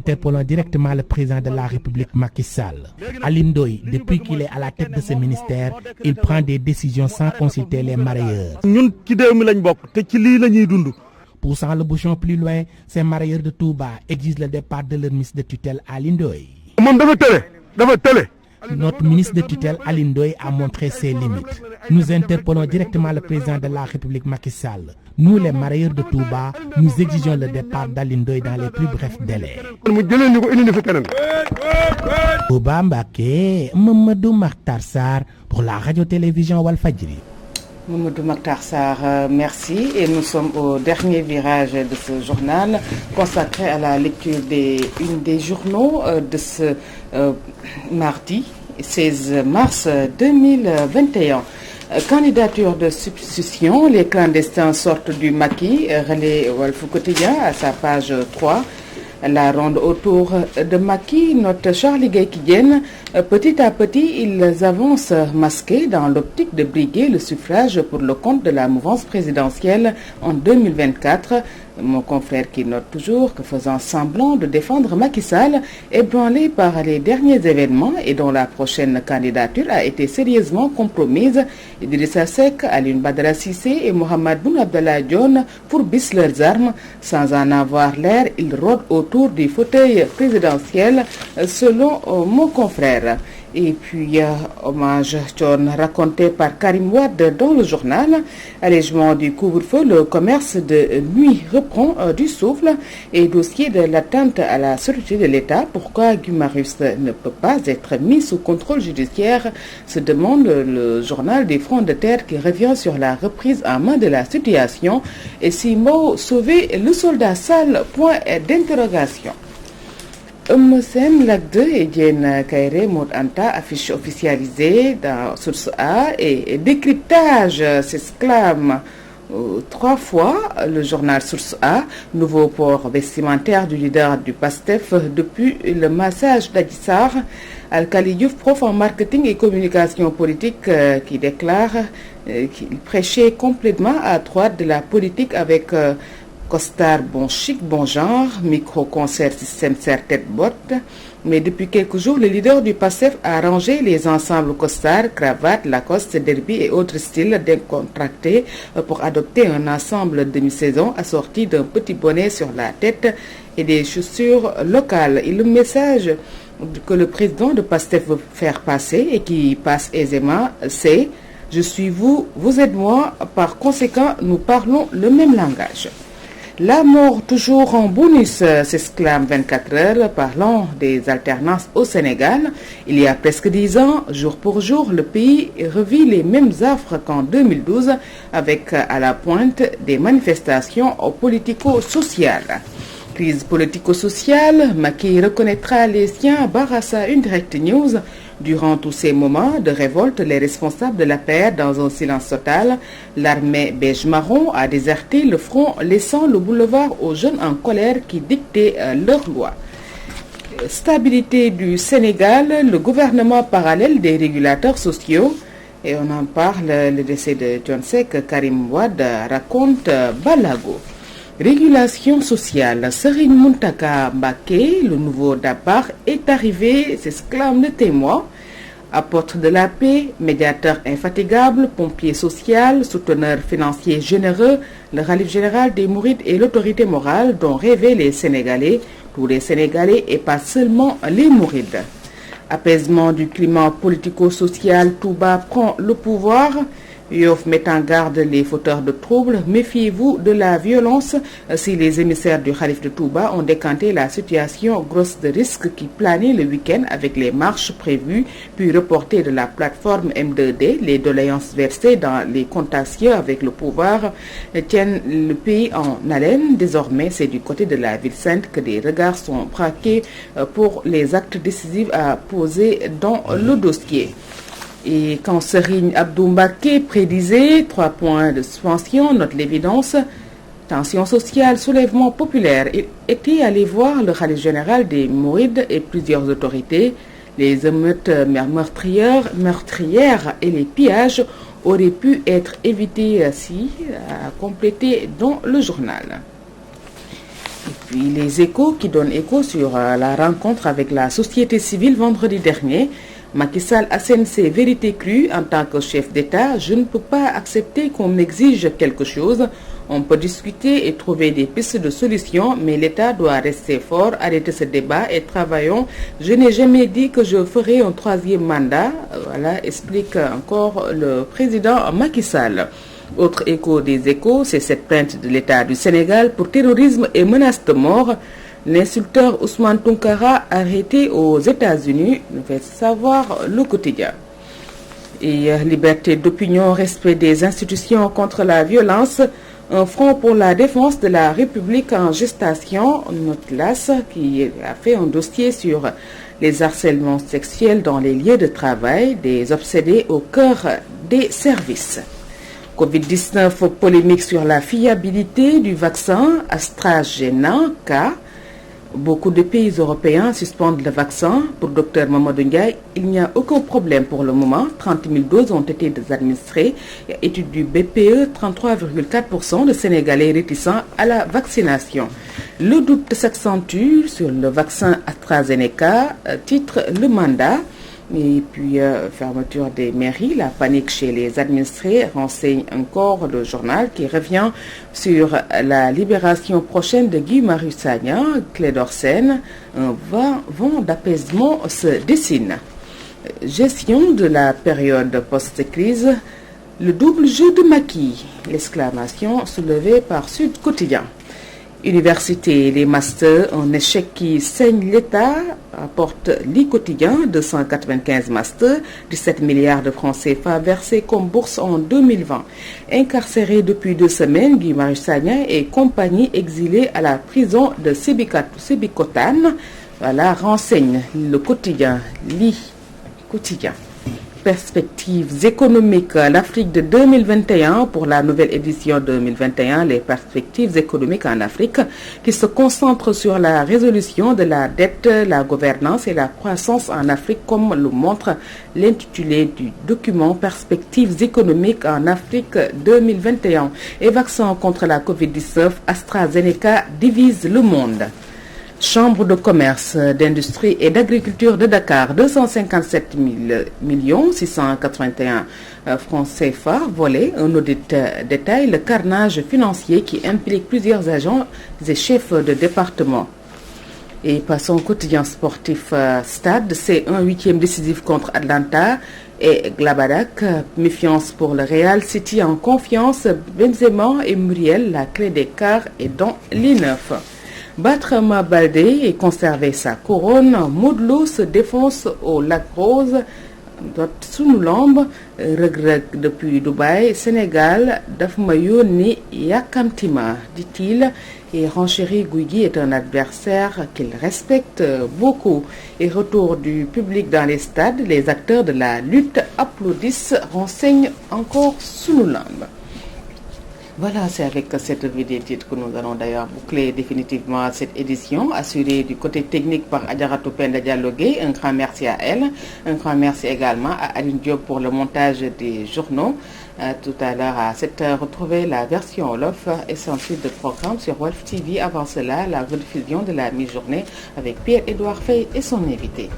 Interpellons directement le président de la République Macky Sall. Alioune Ndoye, depuis qu'il est à la tête de ce ministère, il prend des décisions sans consulter les mareyeurs. Poussant le bouchon plus loin, ces mareyeurs de Touba exigent le départ de leur ministre de tutelle Alioune Ndoye. Notre ministre de tutelle Alioune Ndoye a montré ses limites. Nous interpellons directement le président de la République Macky Sall. Nous, les mareyeurs de Touba, nous exigeons le départ d'Alioune Ndoye dans les plus brefs délais. Touba Mbacké, Mamadou Makhtar Sarr pour la radio-télévision Walfadjri. Mamadou Makhtar Sarr, merci. Et nous sommes au dernier virage de ce journal consacré à la lecture une des journaux de ce mardi 16 mars 2021. Candidature de substitution, les clandestins sortent du maquis, relais Walf Quotidien à sa page 3. La ronde autour de Macky, note Charlie Gueye-Kidjen, petit à petit, ils avancent masqués dans l'optique de briguer le suffrage pour le compte de la mouvance présidentielle en 2024. Mon confrère qui note toujours que faisant semblant de défendre Macky Sall, ébranlé par les derniers événements et dont la prochaine candidature a été sérieusement compromise, Idrissa Seck, Alioune Badara Cissé et Mohamed Boun Abdallah Dionne fourbissent leurs armes. Sans en avoir l'air, ils rôdent autour du fauteuil présidentiel, selon mon confrère. Et puis, hommage John raconté par Karim Wade dans le journal. Allègement du couvre-feu, le commerce de nuit reprend du souffle. Et dossier de l'atteinte à la sûreté de l'État. Pourquoi Guy Marius ne peut pas être mis sous contrôle judiciaire, se demande le journal des Fronts de Terre qui revient sur la reprise en main de la situation. Et si Mao sauver le soldat sale, point d'interrogation. Sen Lac 2 et Diène Kairé Maud Anta, affiche officialisée dans Source A et décryptage s'exclame 3 fois le journal Source A. Nouveau port vestimentaire du leader du PASTEF depuis le massage d'Adji Sarr. Alkali Diouf, prof en marketing et communication politique, qui déclare qu'il prêchait complètement à droite de la politique avec costard bon chic, bon genre, micro-concert, système serre-tête-botte. Mais depuis quelques jours, le leader du PASTEF a rangé les ensembles costard, cravate, Lacoste, derby et autres styles décontractés pour adopter un ensemble demi-saison assorti d'un petit bonnet sur la tête et des chaussures locales. Et le message que le président de PASTEF veut faire passer et qui passe aisément, c'est « Je suis vous, vous êtes moi, par conséquent, nous parlons le même langage ». La mort toujours en bonus, s'exclame 24 heures, parlant des alternances au Sénégal. Il y a presque 10 ans, jour pour jour, le pays revit les mêmes affres qu'en 2012, avec à la pointe des manifestations politico-sociales. Crise politico-sociale, Macky reconnaîtra les siens, Barassa, une Direct News. Durant tous ces moments de révolte, les responsables de la paix, dans un silence total, l'armée beige-marron a déserté le front, laissant le boulevard aux jeunes en colère qui dictaient leurs lois. Stabilité du Sénégal, le gouvernement parallèle des régulateurs sociaux. Et on en parle, le décès de John Seck, Karim Wade raconte Balago. Régulation sociale, Serigne Mountakha Mbacké, le nouveau Dabar, est arrivé, s'exclame le témoin. Apôtre de la paix, médiateur infatigable, pompier social, souteneur financier généreux, le khalife général des Mourides et l'autorité morale dont rêvaient les Sénégalais, tous les Sénégalais et pas seulement les Mourides. Apaisement du climat politico-social, Touba prend le pouvoir. Yoff met en garde les fauteurs de troubles. Méfiez-vous de la violence. Si les émissaires du Khalif de Touba ont décanté la situation grosse de risque qui planait le week-end avec les marches prévues puis reportées de la plateforme M2D, les doléances versées dans les contentieux avec le pouvoir tiennent le pays en haleine. Désormais, c'est du côté de la ville sainte que des regards sont braqués pour les actes décisifs à poser dans le dossier. Et quand Serigne Abdou Mbacké prédisait 3 points de suspension, note l'évidence, tension sociale, soulèvement populaire, il était allé voir le khalife général des Mourides et plusieurs autorités. Les émeutes meurtrières et les pillages auraient pu être évités si, à compléter dans le journal. Et puis les échos qui donnent écho sur la rencontre avec la société civile vendredi dernier. Macky Sall assène ses vérités crues en tant que chef d'État. Je ne peux pas accepter qu'on m'exige quelque chose. On peut discuter et trouver des pistes de solutions, mais l'État doit rester fort, arrêter ce débat et travaillons. Je n'ai jamais dit que je ferai un 3e mandat. Voilà, explique encore le président Macky Sall. Autre écho des échos, c'est cette plainte de l'État du Sénégal pour terrorisme et menace de mort. L'insulteur Ousmane Tounkara arrêté aux États-Unis, nous fait savoir le quotidien. Et liberté d'opinion, respect des institutions contre la violence, un front pour la défense de la République en gestation, notre LAS qui a fait un dossier sur les harcèlements sexuels dans les lieux de travail, des obsédés au cœur des services. Covid-19, polémique sur la fiabilité du vaccin AstraZeneca. Beaucoup de pays européens suspendent le vaccin. Pour Dr Mamadou Ndiaye, il n'y a aucun problème pour le moment. 30 000 doses ont été administrées. Étude du BPE, 33,4% de Sénégalais réticents à la vaccination. Le doute s'accentue sur le vaccin AstraZeneca, titre le mandat. Et puis, fermeture des mairies, la panique chez les administrés, renseigne encore le journal qui revient sur la libération prochaine de Guy Marius Sagna. Clédor Sène, un vent d'apaisement se dessine. Gestion de la période post-crise, le double jeu de Macky, l'exclamation soulevée par Sud Quotidien. Université, les masters, un échec qui saigne l'État, rapporte l'I Quotidien, 295 masters, 17 milliards de francs CFA versés comme bourse en 2020. Incarcéré depuis 2 semaines, Guy Marius Sagna et compagnie exilés à la prison de Sébikotane. Voilà, renseigne le quotidien, l'I Quotidien. Perspectives économiques, l'Afrique de 2021 pour la nouvelle édition 2021, les perspectives économiques en Afrique qui se concentrent sur la résolution de la dette, la gouvernance et la croissance en Afrique comme le montre l'intitulé du document Perspectives économiques en Afrique 2021 et vaccin contre la Covid-19, AstraZeneca divise le monde. Chambre de commerce, d'industrie et d'agriculture de Dakar, 257 681 francs CFA volés. Un audit détaille le carnage financier qui implique plusieurs agents et chefs de département. Et passons au quotidien sportif Stade, c'est un 8e décisif contre Atlanta et Glabadak. Méfiance pour le Real City en confiance. Benzema et Muriel, la clé des quarts est dans les 9. Battre Ama Baldé et conserver sa couronne, Modou Lô se défonce au Lac Rose, sunu lamb, regret depuis Dubaï, Sénégal, daf ma yónni yàkkamtima, dit-il, et Renchéri Guigui est un adversaire qu'il respecte beaucoup. Et retour du public dans les stades, les acteurs de la lutte applaudissent, renseigne encore sunu lamb. Voilà, c'est avec cette revue des titres que nous allons d'ailleurs boucler définitivement cette édition, assurée du côté technique par Adjaratou Penda Dialogué. Un grand merci à elle. Un grand merci également à Aline Diop pour le montage des journaux. Tout à l'heure à 7h, retrouvez la version Wolof essentielle de programme sur Wolf TV. Avant cela, la rediffusion de la mi-journée avec Pierre-Édouard Faye et son invité.